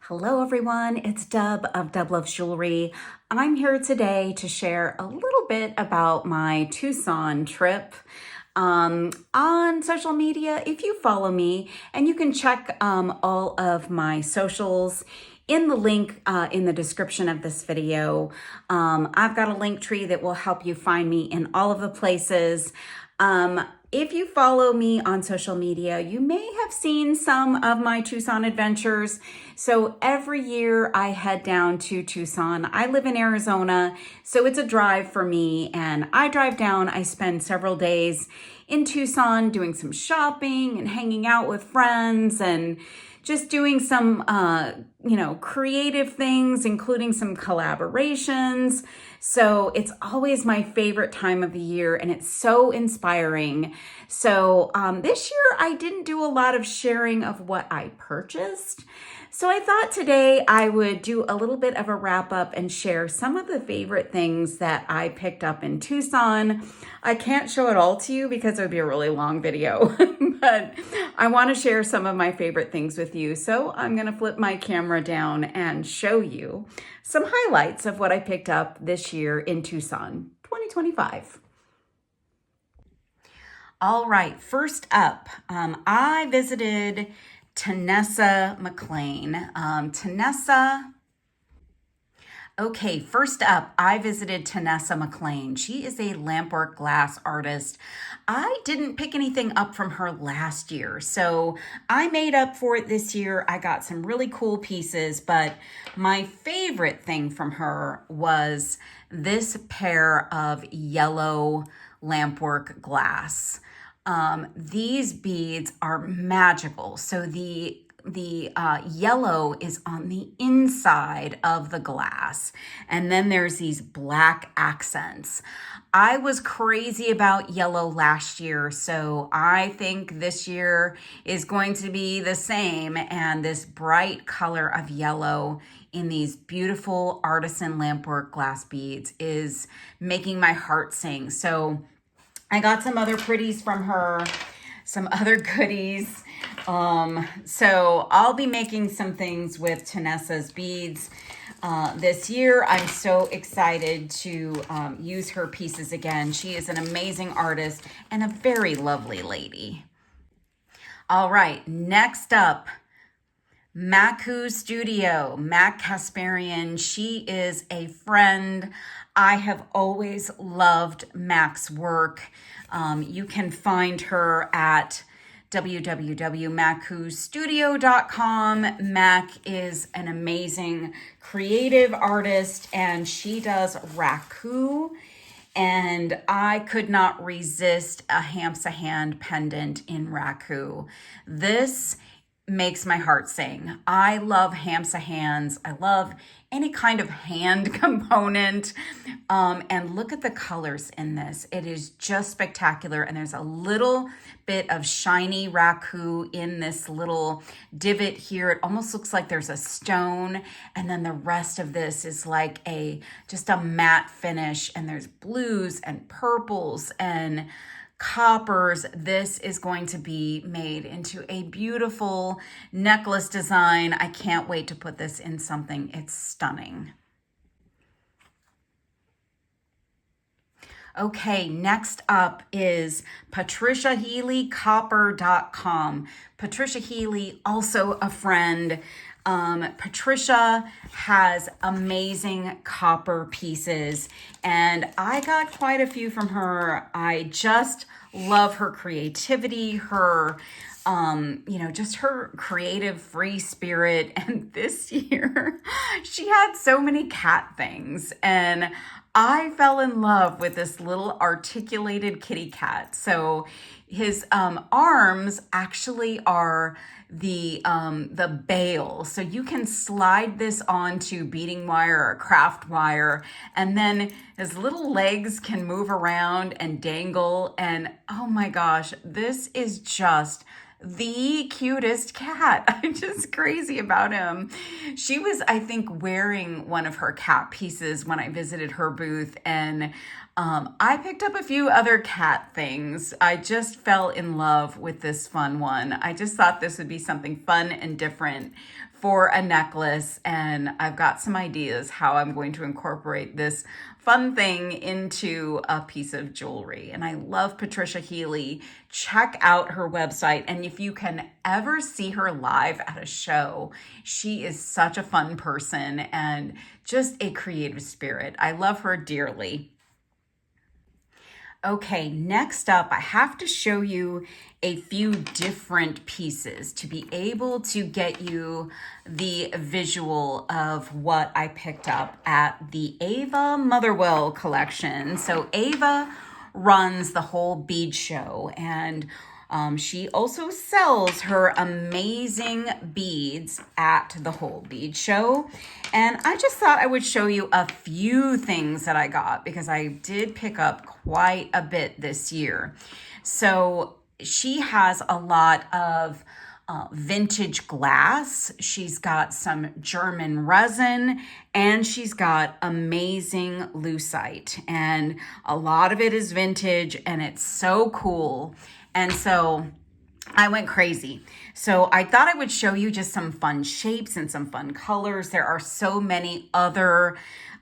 Hello everyone, it's Deb of Deb Loves Jewelry. I'm here today to share a little bit about my Tucson trip on social media. If you follow me, and you can check all of my socials in the link in the description of this video. I've got a link tree that will help you find me in all of the places. If you follow me on social media, you may have seen some of my Tucson adventures. So every year I head down to Tucson. I live in Arizona, so it's a drive for me, and I drive down. I spend several days in Tucson doing some shopping and hanging out with friends and just doing some, creative things, including some collaborations. So it's always my favorite time of the year, and it's so inspiring. So this year I didn't do a lot of sharing of what I purchased. So I thought today I would do a little bit of a wrap up and share some of the favorite things that I picked up in Tucson. I can't show it all to you because it would be a really long video, but I want to share some of my favorite things with you. So I'm going to flip my camera down and show you some highlights of what I picked up this year in Tucson, 2025. All right, first up, I visited Tanessa McLean. Okay, first up, I visited Tanessa McLean. She is a Lampwork glass artist. I didn't pick anything up from her last year, so I made up for it this year. I got some really cool pieces, but my favorite thing from her was this pair of yellow Lampwork glass. These beads are magical. So the yellow is on the inside of the glass, and then there's these black accents. I was crazy about yellow last year, so I think this year is going to be the same, and this bright color of yellow in these beautiful artisan Lampwork glass beads is making my heart sing. So I got some other pretties from her, some other goodies. So I'll be making some things with Tanessa's beads this year. I'm so excited to use her pieces again. She is an amazing artist and a very lovely lady. All right, next up, Raku Studio, Mac Kasparian. She is a friend. I have always loved Mac's work. You can find her at www.macustudio.com. Mac is an amazing creative artist, and she does Raku. And I could not resist a hand pendant in Raku. This makes my heart sing. I love hands. I love any kind of hand component. And look at the colors in this. It is just spectacular. And there's a little bit of shiny Raku in this little divot here. It almost looks like there's a stone. And then the rest of this is like just a matte finish. And there's blues and purples and coppers. This is going to be made into a beautiful necklace design. I can't wait to put this in something. It's stunning. Okay, next up is patriciahealycopper.com. Patricia Healy, also a friend. Patricia has amazing copper pieces, and I got quite a few from her. I just love her creativity, her just her creative free spirit. And this year she had so many cat things, and I fell in love with this little articulated kitty cat. So his arms actually are the bail. So you can slide this onto beading wire or craft wire, and then his little legs can move around and dangle. And oh my gosh, this is just the cutest cat. I'm just crazy about him. She was, I think, wearing one of her cat pieces when I visited her booth, and I picked up a few other cat things. I just fell in love with this fun one. I just thought this would be something fun and different for a necklace, and I've got some ideas how I'm going to incorporate this fun thing into a piece of jewelry. And I love Patricia Healy. Check out her website. And if you can ever see her live at a show, she is such a fun person and just a creative spirit. I love her dearly. Okay, next up, I have to show you a few different pieces to be able to get you the visual of what I picked up at the Ava Motherwell collection. So Ava runs the whole bead show, and she also sells her amazing beads at the whole bead show. And I just thought I would show you a few things that I got because I did pick up quite a bit this year. So she has a lot of vintage glass. She's got some German resin, and she's got amazing lucite. And a lot of it is vintage, and it's so cool. And so I went crazy. So I thought I would show you just some fun shapes and some fun colors. There are so many other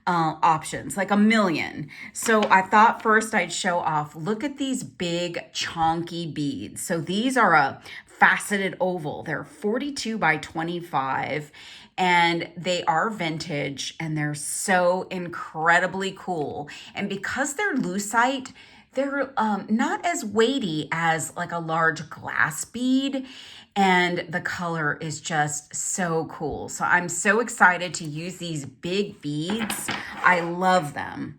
options, like a million. So I thought first I'd show off, look at these big chonky beads. So these are a faceted oval. They're 42 by 25, and they are vintage, and they're so incredibly cool. And because they're lucite, they're not as weighty as like a large glass bead, and the color is just so cool. So I'm so excited to use these big beads. I love them.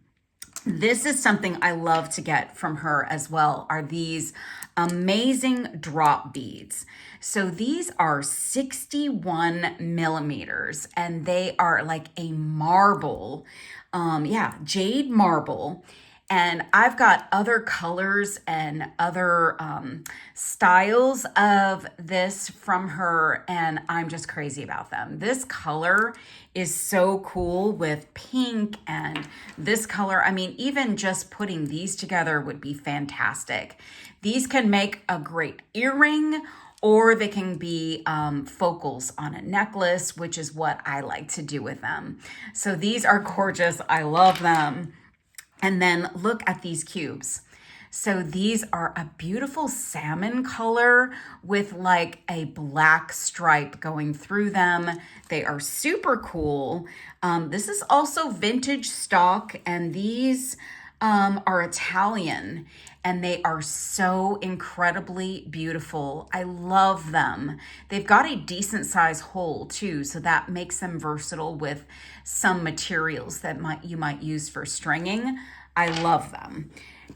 This is something I love to get from her as well, are these amazing drop beads. So these are 61 millimeters, and they are like a marble, jade marble. And I've got other colors and other styles of this from her, and I'm just crazy about them. This color is so cool with pink, and this color, I mean, even just putting these together would be fantastic. These can make a great earring, or they can be focals on a necklace, which is what I like to do with them. So these are gorgeous. I love them. And then look at these cubes. So these are a beautiful salmon color with like a black stripe going through them. They are super cool. This is also vintage stock, and these are Italian, and they are so incredibly beautiful. I love them. They've got a decent size hole too, so that makes them versatile with some materials that you might use for stringing. I love them.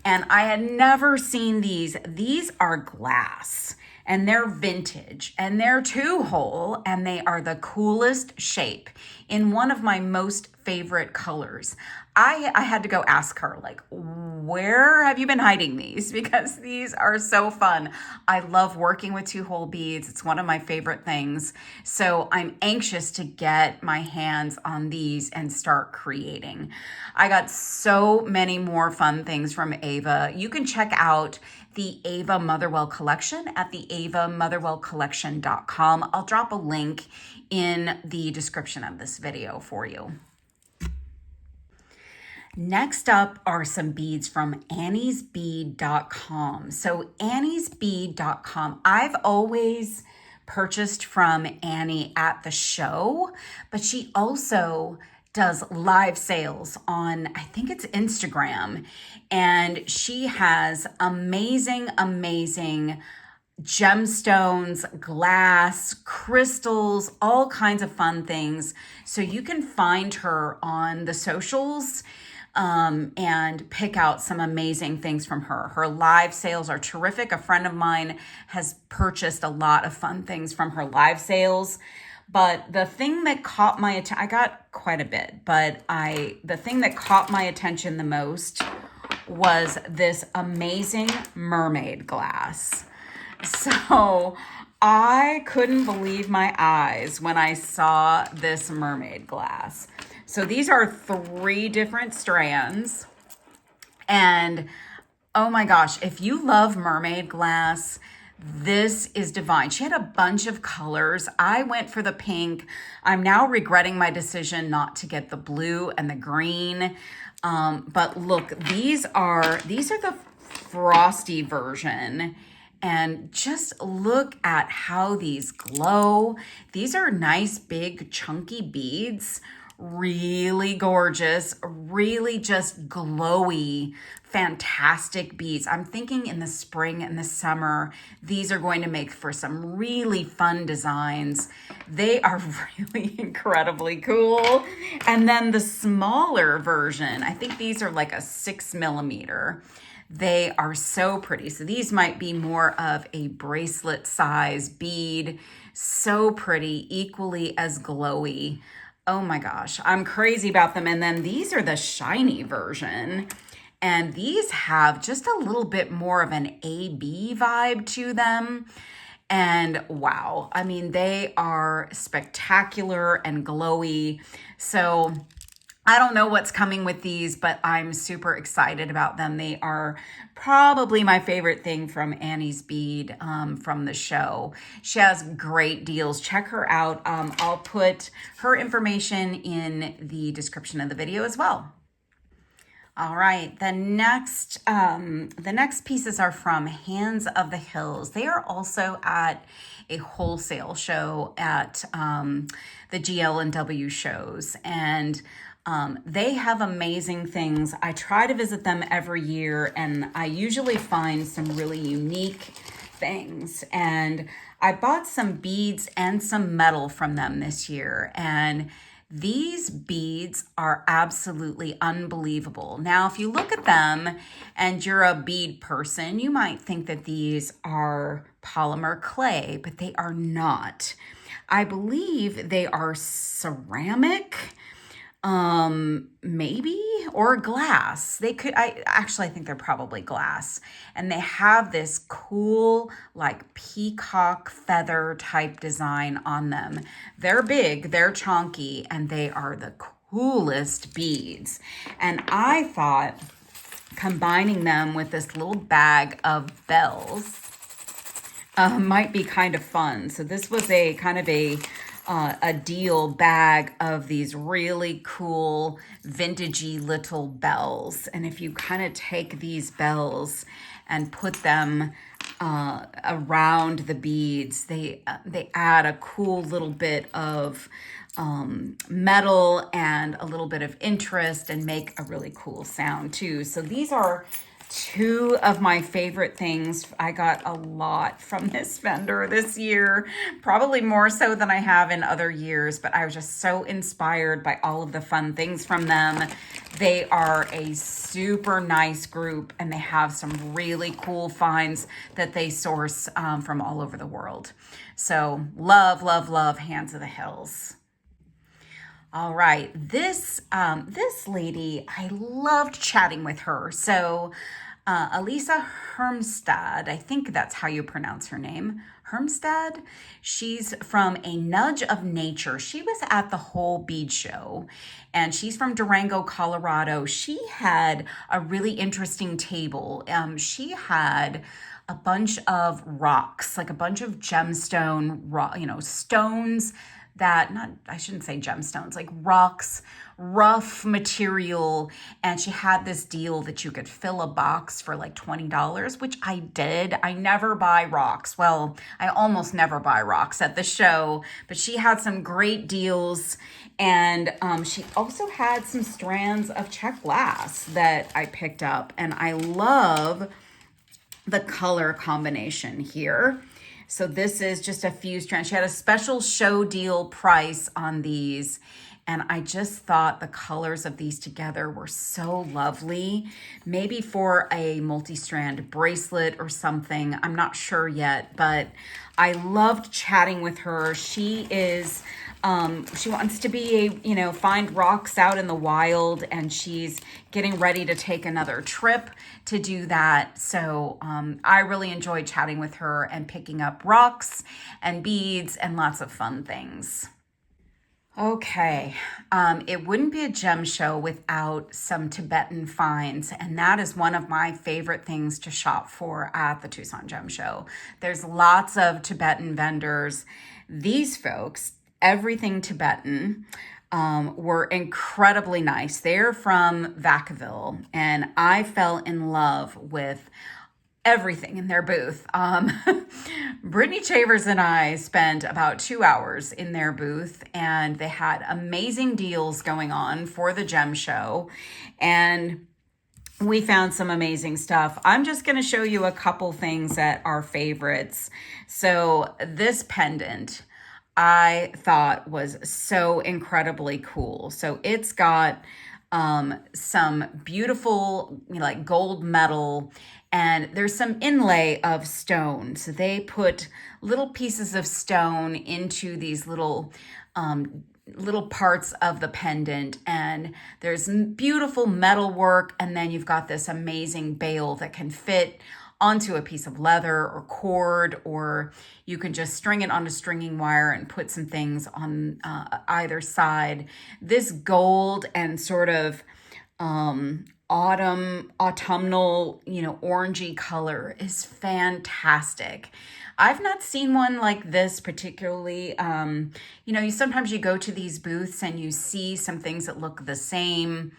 And I had never seen these. These are glass, and they're vintage, and they're 2-hole, and they are the coolest shape in one of my most favorite colors. I had to go ask her, like, where have you been hiding these? Because these are so fun. I love working with 2-hole beads. It's one of my favorite things. So I'm anxious to get my hands on these and start creating. I got so many more fun things from Ava. You can check out the Ava Motherwell collection at the avamotherwellcollection.com. I'll drop a link in the description of this video for you. Next up are some beads from anniesbead.com. So anniesbead.com, I've always purchased from Annie at the show, but she also does live sales on, I think it's Instagram, and she has amazing gemstones, glass, crystals, all kinds of fun things. So you can find her on the socials and pick out some amazing things from her. Her live sales are terrific. A friend of mine has purchased a lot of fun things from her live sales. But the thing that caught my attention, I got quite a bit, but the thing that caught my attention the most was this amazing mermaid glass. So I couldn't believe my eyes when I saw this mermaid glass. So these are 3 different strands, and oh my gosh, if you love mermaid glass, This is divine. She had a bunch of colors. I went for the pink. I'm now regretting my decision not to get the blue and the green. But look, these are the frosty version. And just look at how these glow. These are nice, big, chunky beads. Really gorgeous, really just glowy, fantastic beads. I'm thinking in the spring and the summer, these are going to make for some really fun designs. They are really incredibly cool. And then the smaller version, I think these are like a 6mm. They are so pretty. So these might be more of a bracelet size bead. So pretty, equally as glowy. Oh my gosh, I'm crazy about them. And then these are the shiny version. And these have just a little bit more of an AB vibe to them. And wow, I mean, they are spectacular and glowy. So I don't know what's coming with these, but I'm super excited about them. They are probably my favorite thing from Annie's Bead from the show. She has great deals. Check her out. I'll put her information in the description of the video as well. All right, the next pieces are from Hands of the Hills. They are also at a wholesale show at the GL&W shows, and they have amazing things. I try to visit them every year, and I usually find some really unique things. And I bought some beads and some metal from them this year, and these beads are absolutely unbelievable. Now, if you look at them and you're a bead person, you might think that these are polymer clay, but they are not. I believe they are ceramic, maybe, or glass. I think they're probably glass. And they have this cool, like peacock feather type design on them. They're big, they're chunky, and they are the coolest beads. And I thought combining them with this little bag of bells might be kind of fun. So this was a kind of a deal bag of these really cool vintagey little bells. And if you kind of take these bells and put them around the beads, they add a cool little bit of metal and a little bit of interest and make a really cool sound too. So these are two of my favorite things. I got a lot from this vendor this year, probably more so than I have in other years, but I was just so inspired by all of the fun things from them. They are a super nice group, and they have some really cool finds that they source from all over the world. So love, love, love Hands of the Hills. All right, this lady, I loved chatting with her. So Elisa Hermstad, I think that's how you pronounce her name, Hermstad. She's from A Nudge of Nature. She was at the Whole Bead Show, and she's from Durango, Colorado. She had a really interesting table. She had a bunch of rocks, like a bunch of gemstone, stones I shouldn't say gemstones, like rocks, rough material. And she had this deal that you could fill a box for like $20, which I did. I never buy rocks. Well, I almost never buy rocks at the show, but she had some great deals. And she also had some strands of Czech glass that I picked up. And I love the color combination here. So this is just a few strands. She had a special show deal price on these, and I just thought the colors of these together were so lovely. Maybe for a multi-strand bracelet or something. I'm not sure yet, but I loved chatting with her. She wants to find rocks out in the wild, and she's getting ready to take another trip to do that. So I really enjoyed chatting with her and picking up rocks and beads and lots of fun things. Okay, it wouldn't be a gem show without some Tibetan finds, and that is one of my favorite things to shop for at the Tucson Gem Show. There's lots of Tibetan vendors. These folks, everything Tibetan, were incredibly nice. They're from Vacaville, and I fell in love with everything in their booth. Brittany Chavers and I spent about 2 hours in their booth, and they had amazing deals going on for the gem show. And we found some amazing stuff. I'm just going to show you a couple things that are favorites. So this pendant I thought was so incredibly cool. So it's got some beautiful, like gold metal, and there's some inlay of stone. So they put little pieces of stone into these little parts of the pendant, and there's beautiful metal work, and then you've got this amazing bail that can fit onto a piece of leather or cord, or you can just string it onto stringing wire and put some things on either side. This gold and sort of autumnal, orangey color is fantastic. I've not seen one like this particularly. Sometimes you go to these booths and you see some things that look the same,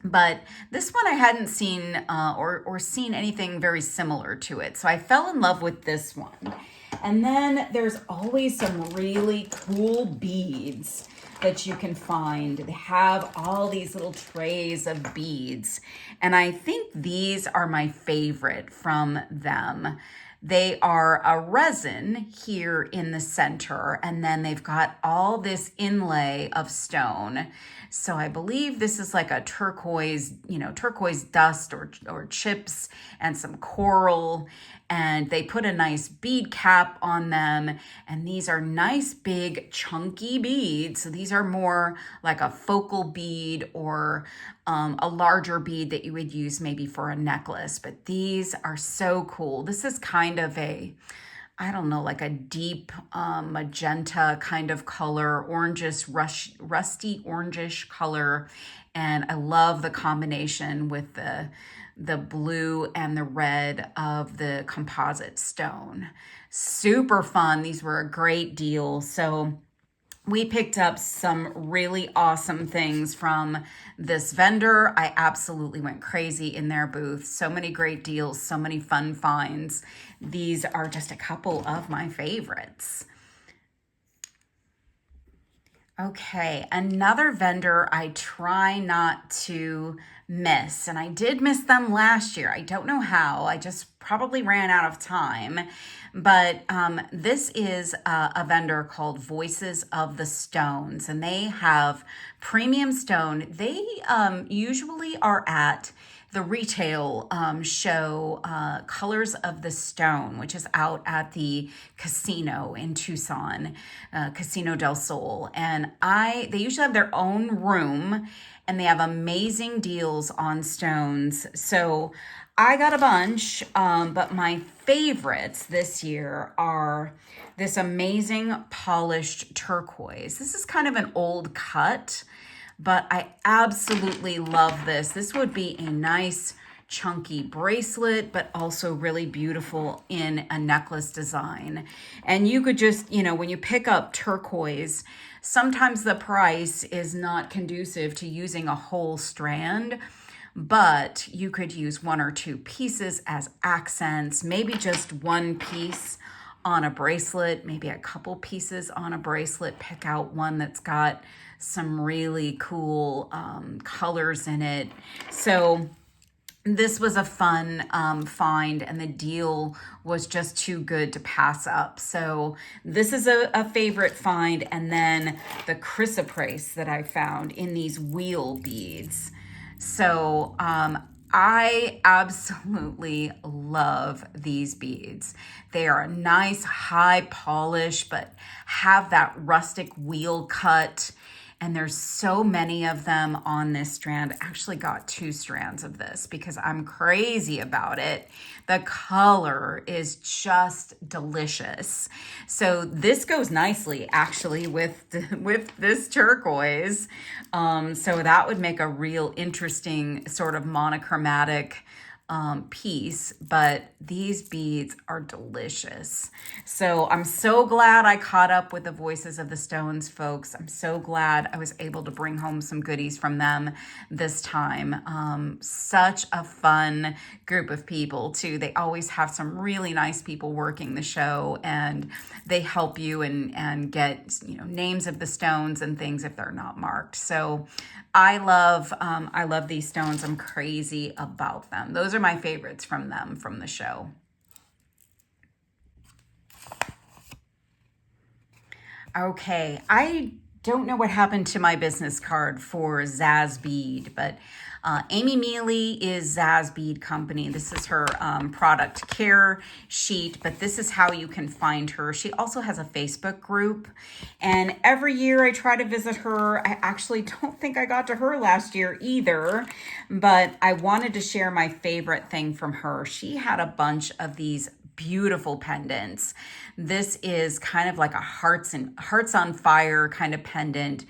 but this one I hadn't seen or seen anything very similar to it. So I fell in love with this one. And then there's always some really cool beads that you can find. They have all these little trays of beads, and I think these are my favorite from them. They are a resin here in the center, and then they've got all this inlay of stone. So I believe this is like a turquoise dust or chips and some coral. And they put a nice bead cap on them. And these are nice, big, chunky beads. So these are more like a focal bead or a larger bead that you would use maybe for a necklace. But these are so cool. This is kind of like a deep magenta kind of color, rusty orangish color. And I love the combination with the blue and the red of the composite stone. Super fun. These were a great deal. So we picked up some really awesome things from this vendor. I absolutely went crazy in their booth. So many great deals, so many fun finds. These are just a couple of my favorites. Okay, another vendor I try not to miss, and I did miss them last year. I don't know how. I just probably ran out of time. But this is a vendor called Voices of the Stones, and they have premium stone. They usually are at the retail show, Colors of the Stone, which is out at the casino in Tucson, Casino del Sol. And they usually have their own room, and they have amazing deals on stones. So I got a bunch, but my favorites this year are this amazing polished turquoise. This is kind of an old cut, but I absolutely love this. This would be a nice chunky bracelet, but also really beautiful in a necklace design. And you could just, when you pick up turquoise, sometimes the price is not conducive to using a whole strand, but you could use one or two pieces as accents, maybe just one piece on a bracelet, maybe a couple pieces on a bracelet. Pick out one that's got some really cool colors in it. So this was a fun find, and the deal was just too good to pass up. So this is a favorite find. And then the chrysoprase that I found in these wheel beads. So I absolutely love these beads. They are a nice high polish, but have that rustic wheel cut. And there's so many of them on this strand. I actually got 2 strands of this because I'm crazy about it. The color is just delicious. So this goes nicely actually with this turquoise. So that would make a real interesting sort of monochromatic piece, but these beads are delicious. So I'm so glad I caught up with the Voices of the Stones folks. I'm so glad I was able to bring home some goodies from them this time. Such a fun group of people too. They always have some really nice people working the show, and they help you and get, you know, names of the stones and things if they're not marked. So I love these stones. I'm crazy about them. Those are my favorites from them from the show. Okay, I don't know what happened to my business card for Zaz Bead, but Amy Mealy is Zaz Bead Company. This is her product care sheet, but this is how you can find her. She also has a Facebook group, and every year I try to visit her. I actually don't think I got to her last year either, but I wanted to share my favorite thing from her. She had a bunch of these beautiful pendants. This is kind of like a hearts on fire kind of pendant.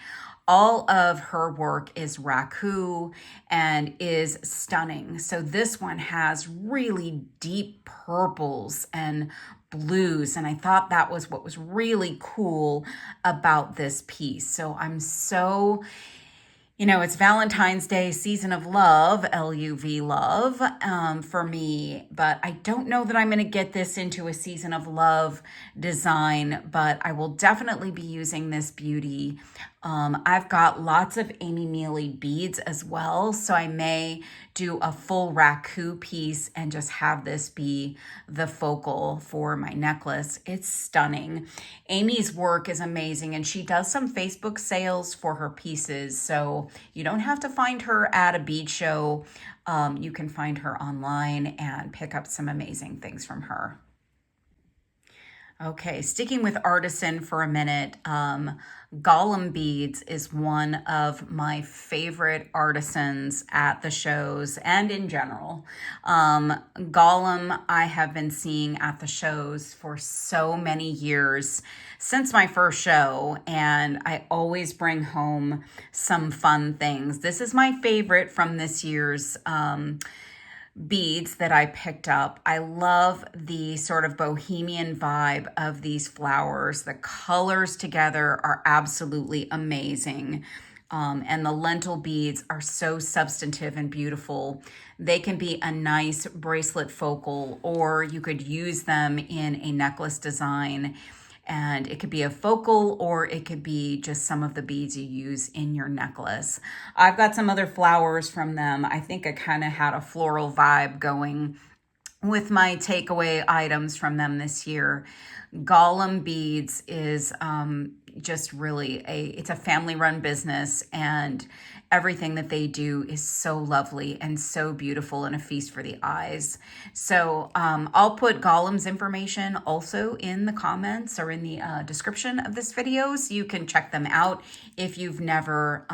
All of her work is Raku and is stunning. So this one has really deep purples and blues, and I thought that was what was really cool about this piece. So I'm so, you know, it's Valentine's Day, season of love, L-U-V, love, for me, but I don't know that I'm going to get this into a season of love design, but I will definitely be using this beauty. I've got lots of Amy Mealy beads as well, so I may do a full Raku piece and just have this be the focal for my necklace. It's stunning. Amy's work is amazing, and she does some Facebook sales for her pieces, so you don't have to find her at a bead show. You can find her online and pick up some amazing things from her. Okay, sticking with artisan for a minute, Gollum Beads is one of my favorite artisans at the shows and in general. Gollum I have been seeing at the shows for so many years, since my first show, and I always bring home some fun things. This is my favorite from this year's beads that I picked up. I love the sort of bohemian vibe of these flowers. The colors together are absolutely amazing. And the lentil beads are so substantive and beautiful. They can be a nice bracelet focal, or you could use them in a necklace design. And it could be a focal, or it could be just some of the beads you use in your necklace. I've got some other flowers from them. I think I kind of had a floral vibe going with my takeaway items from them this year. Gollum Beads is just really it's a family run business, and everything that they do is so lovely and so beautiful and a feast for the eyes. So I'll put Gollum's information also in the comments or in the description of this video, so you can check them out if you've never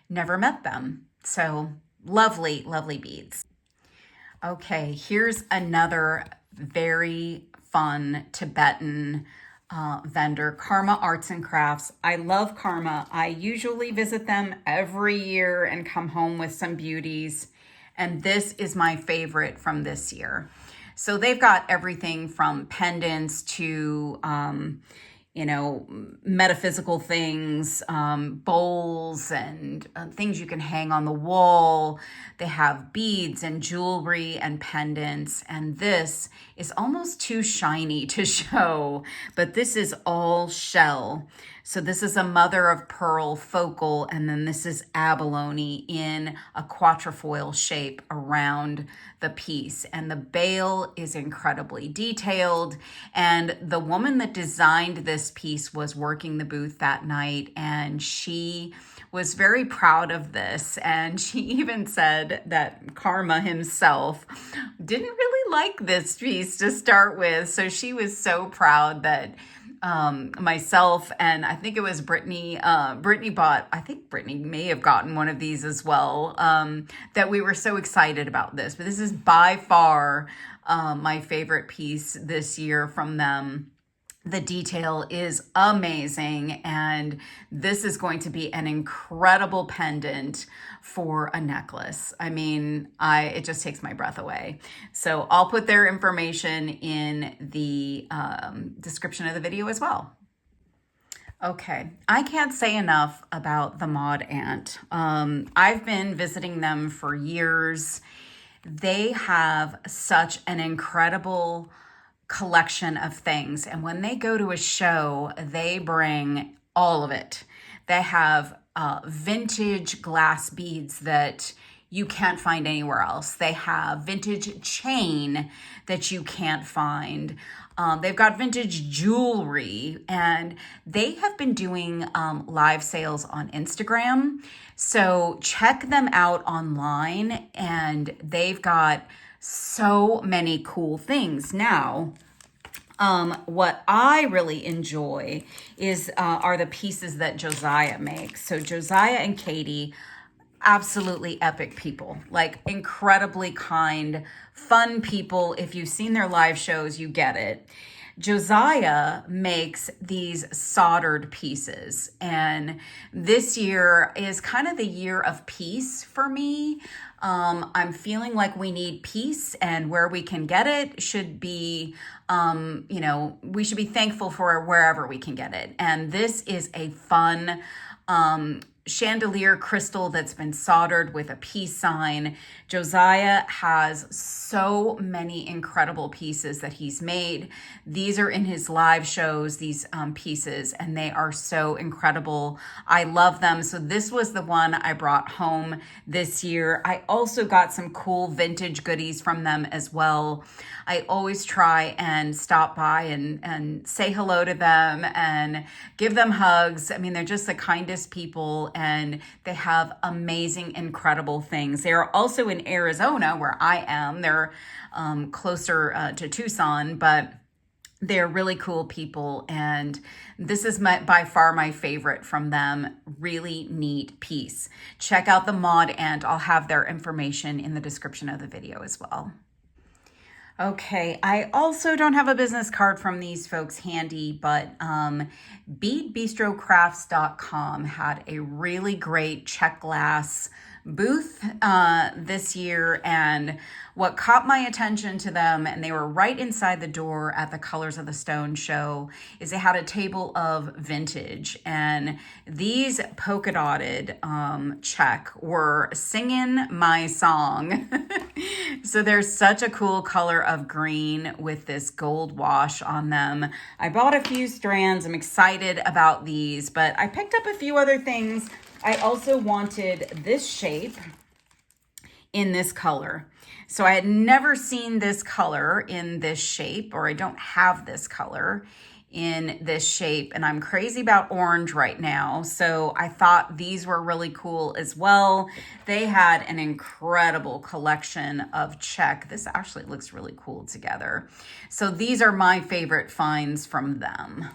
met them. So lovely, lovely beads. Okay, here's another very fun Tibetan vendor, Karma Arts and Crafts. I love Karma. I usually visit them every year and come home with some beauties, and this is my favorite from this year. So they've got everything from pendants to metaphysical things, bowls and things you can hang on the wall. They have beads and jewelry and pendants, and this is almost too shiny to show, but this is all shell. So this is a mother of pearl focal, and then this is abalone in a quatrefoil shape around the piece. And the bail is incredibly detailed. And the woman that designed this piece was working the booth that night, and she was very proud of this. And she even said that Karma himself didn't really like this piece to start with. So she was so proud that myself, and I think it was Brittany. Brittany bought, I think Brittany may have gotten one of these as well, that we were so excited about this. But this is by far my favorite piece this year from them. The detail is amazing, and this is going to be an incredible pendant for a necklace. I mean, it just takes my breath away. So I'll put their information in the description of the video as well. Okay, I can't say enough about the Mod Ant. I've been visiting them for years. They have such an incredible collection of things, and when they go to a show, they bring all of it. They have vintage glass beads that you can't find anywhere else. They have vintage chain that you can't find. They've got vintage jewelry, and they have been doing live sales on Instagram. So check them out online, and they've got so many cool things. Now, what I really enjoy are the pieces that Josiah makes. So Josiah and Katie, absolutely epic people, like incredibly kind, fun people. If you've seen their live shows, you get it. Josiah makes these soldered pieces, and this year is kind of the year of peace for me. I'm feeling like we need peace, and where we can get it should be, we should be thankful for wherever we can get it. And this is a fun chandelier crystal that's been soldered with a peace sign. Josiah has so many incredible pieces that he's made. These are in his live shows, these pieces, and they are so incredible. I love them. So this was the one I brought home this year. I also got some cool vintage goodies from them as well. I always try and stop by and say hello to them and give them hugs. I mean, they're just the kindest people, and they have amazing, incredible things. They are also in Arizona, where I am. They're closer to Tucson, but they're really cool people, and this is by far my favorite from them. Really neat piece. Check out the Mod Ant. I'll have their information in the description of the video as well. Okay, I also don't have a business card from these folks handy, but beadbistrocrafts.com had a really great Czech glass booth this year, and what caught my attention to them, and they were right inside the door at the Colors of the Stone show, is they had a table of vintage, and these polka dotted Czech were singing my song. So there's such a cool color of green with this gold wash on them. I bought a few strands. I'm excited about these, but I picked up a few other things. I also wanted this shape in this color. So I had never seen this color in this shape, or I don't have this color in this shape, and I'm crazy about orange right now. So I thought these were really cool as well. They had an incredible collection of Czech. This actually looks really cool together. So these are my favorite finds from them.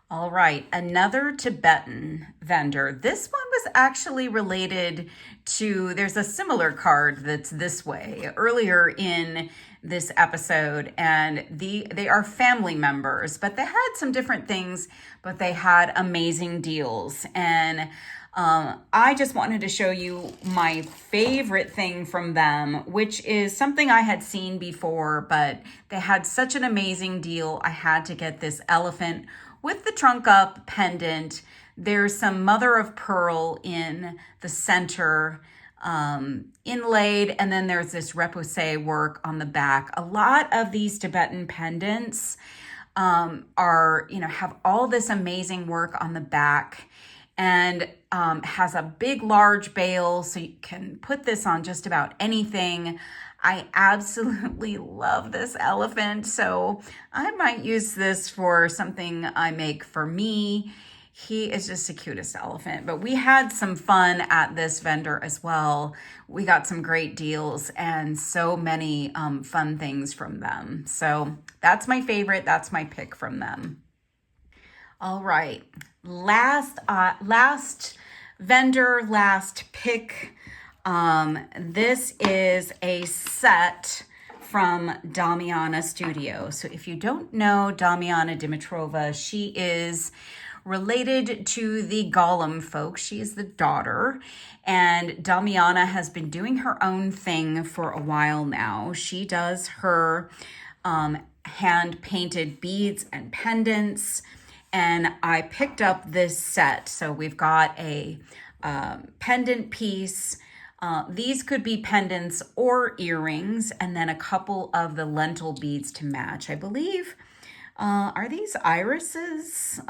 All right, another Tibetan vendor. This one was actually related to, there's a similar card that's this way earlier in this episode, and they are family members, but they had some different things, but they had amazing deals. And I just wanted to show you my favorite thing from them, which is something I had seen before, but they had such an amazing deal. I had to get this elephant with the trunk up pendant. There's some mother of pearl in the center, inlaid, and then there's this repoussé work on the back. A lot of these Tibetan pendants have all this amazing work on the back, and has a big, large bail, so you can put this on just about anything. I absolutely love this elephant, so I might use this for something I make for me. He is just the cutest elephant. But we had some fun at this vendor as well. We got some great deals and so many fun things from them. So that's my favorite. That's my pick from them. All right, last vendor, last pick. This is a set from Damiana Studio. So if you don't know Damiana Dimitrova, she is related to the Gollum folks. She is the daughter, and Damiana has been doing her own thing for a while now. She does her hand-painted beads and pendants, and I picked up this set. So we've got a pendant piece. These could be pendants or earrings, and then a couple of the lentil beads to match. I believe, are these irises,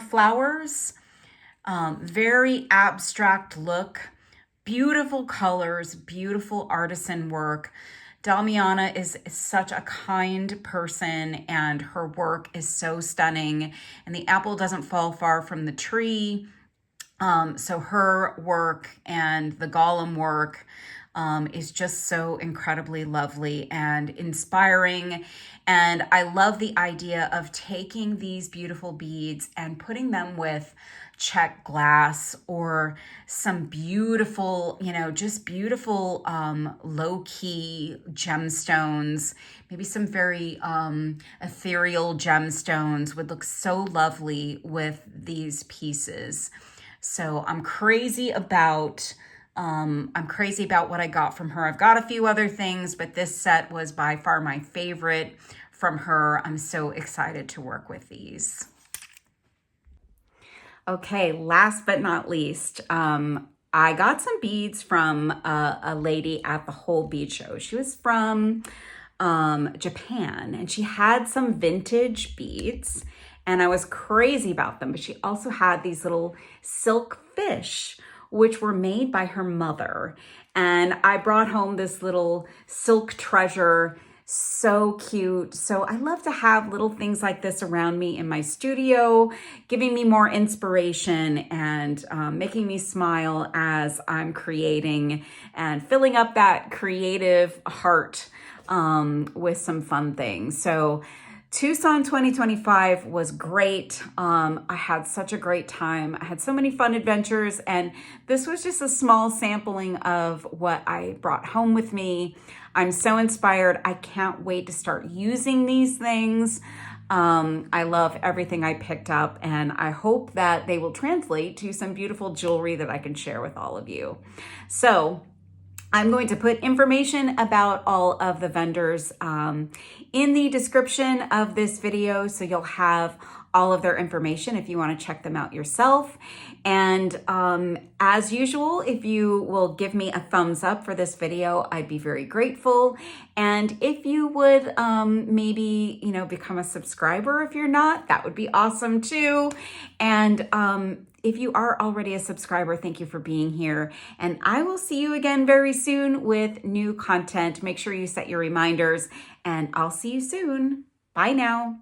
flowers? Very abstract look, beautiful colors, beautiful artisan work. Damiana is such a kind person, and her work is so stunning, and the apple doesn't fall far from the tree. So her work and the Gollum work is just so incredibly lovely and inspiring. And I love the idea of taking these beautiful beads and putting them with Czech glass or some beautiful, just beautiful low-key gemstones. Maybe some very ethereal gemstones would look so lovely with these pieces. So I'm crazy about what I got from her. I've got a few other things, but this set was by far my favorite from her. I'm so excited to work with these. Okay, last but not least, I got some beads from a lady at the Whole Bead Show. She was from Japan, and she had some vintage beads, and I was crazy about them. But she also had these little silk fish, which were made by her mother. And I brought home this little silk treasure. So cute. So I love to have little things like this around me in my studio, giving me more inspiration and making me smile as I'm creating and filling up that creative heart with some fun things. So Tucson 2025 was great. I had such a great time. I had so many fun adventures, and this was just a small sampling of what I brought home with me. I'm so inspired. I can't wait to start using these things. I love everything I picked up, and I hope that they will translate to some beautiful jewelry that I can share with all of you. So I'm going to put information about all of the vendors in the description of this video, so you'll have all of their information if you want to check them out yourself. And as usual, if you will give me a thumbs up for this video, I'd be very grateful. And if you would maybe, become a subscriber if you're not, that would be awesome too. And if you are already a subscriber, thank you for being here. And I will see you again very soon with new content. Make sure you set your reminders, and I'll see you soon. Bye now.